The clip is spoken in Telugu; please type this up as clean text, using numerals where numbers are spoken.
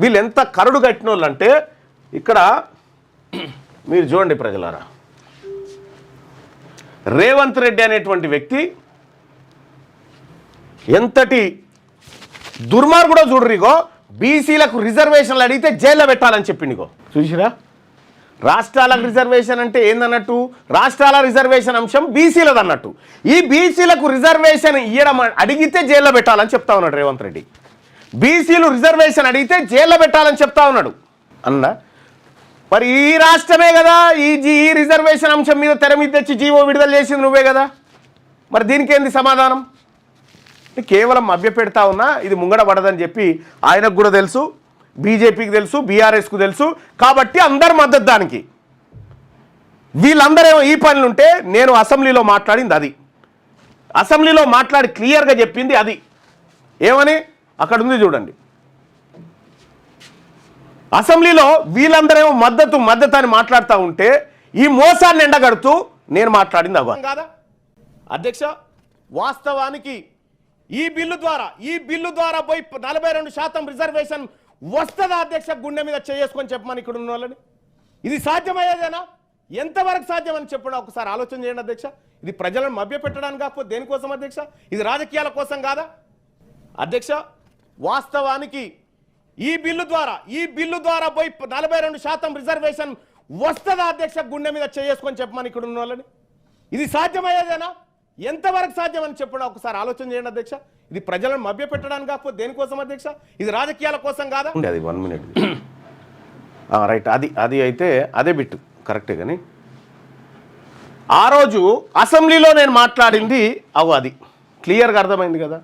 వీళ్ళు ఎంత కరుడు కట్టిన వాళ్ళు అంటే ఇక్కడ మీరు చూడండి ప్రజలారా, రేవంత్ రెడ్డి అనేటువంటి వ్యక్తి ఎంతటి దుర్మార్గుడో చూడరిగో, బీసీలకు రిజర్వేషన్లు అడిగితే జైల్లో పెట్టాలని చెప్పిండిగో. చూసిరా, రాష్ట్రాలకు రిజర్వేషన్ అంటే ఏందన్నట్టు, రాష్ట్రాల రిజర్వేషన్ అంశం బీసీలది అన్నట్టు. ఈ బీసీలకు రిజర్వేషన్ ఇవ్వడం అడిగితే జైల్లో పెట్టాలని చెప్తా ఉన్నాడు రేవంత్ రెడ్డి. బీసీలు రిజర్వేషన్ అడిగితే జైల్లో పెట్టాలని చెప్తా ఉన్నాడు అన్న. మరి ఈ రాష్ట్రమే కదా ఈ రిజర్వేషన్ అంశం మీద తెర మీద తెచ్చి జీవో విడుదల చేసింది నువ్వే కదా. మరి దీనికి ఏంది సమాధానం? కేవలం మభ్య పెడతా ఉన్నా, ఇది ముంగడ పడదని చెప్పి ఆయనకు కూడా తెలుసు, బీజేపీకి తెలుసు, బీఆర్ఎస్కు తెలుసు. కాబట్టి అందరు మద్దతు దానికి. వీళ్ళందరేమో ఈ పనులుంటే నేను అసెంబ్లీలో మాట్లాడింది అది, అసెంబ్లీలో మాట్లాడి క్లియర్గా చెప్పింది అది. ఏమని అక్కడ ఉంది చూడండి. అసెంబ్లీలో వీళ్ళందరేమో మద్దతు అని మాట్లాడుతూ ఉంటే ఈ మోసాన్ని ఎండగడుతూ నేను మాట్లాడింది అవ్వ కాదా అధ్యక్ష. వాస్తవానికి ఈ బిల్లు ద్వారా పోయి 42% రిజర్వేషన్ వస్తుందా అధ్యక్ష? గుండె మీద చేసుకొని చెప్పమని ఇక్కడ ఉన్న వాళ్ళని. ఇది సాధ్యమయ్యేదేనా? ఎంతవరకు సాధ్యమని చెప్పడం ఒకసారి ఆలోచన చేయండి అధ్యక్ష. ఇది ప్రజలను మభ్య పెట్టడానికి కాకపోతే దేనికోసం అధ్యక్ష? ఇది రాజకీయాల కోసం కాదా అధ్యక్ష? వాస్తవానికి ఈ బిల్లు ద్వారా పోయి 42% రిజర్వేషన్ వస్తుందా అధ్యక్ష? గుండె మీద చేసుకొని చెప్పమని ఇక్కడ ఉన్న వాళ్ళని. ఇది సాధ్యమయ్యేదేనా? ఎంతవరకు సాధ్యమని చెప్పడం ఒకసారి ఆలోచన చేయండి అధ్యక్ష. ఇది ప్రజలను మభ్య పెట్టడానికి కాకపోతే దేనికోసం అధ్యక్ష? ఇది రాజకీయాల కోసం కాదా? అది 1 minute రైట్. అది అయితే అదే బిట్టు కరెక్టే. కానీ ఆ రోజు అసెంబ్లీలో నేను మాట్లాడింది అది క్లియర్గా అర్థమైంది కదా.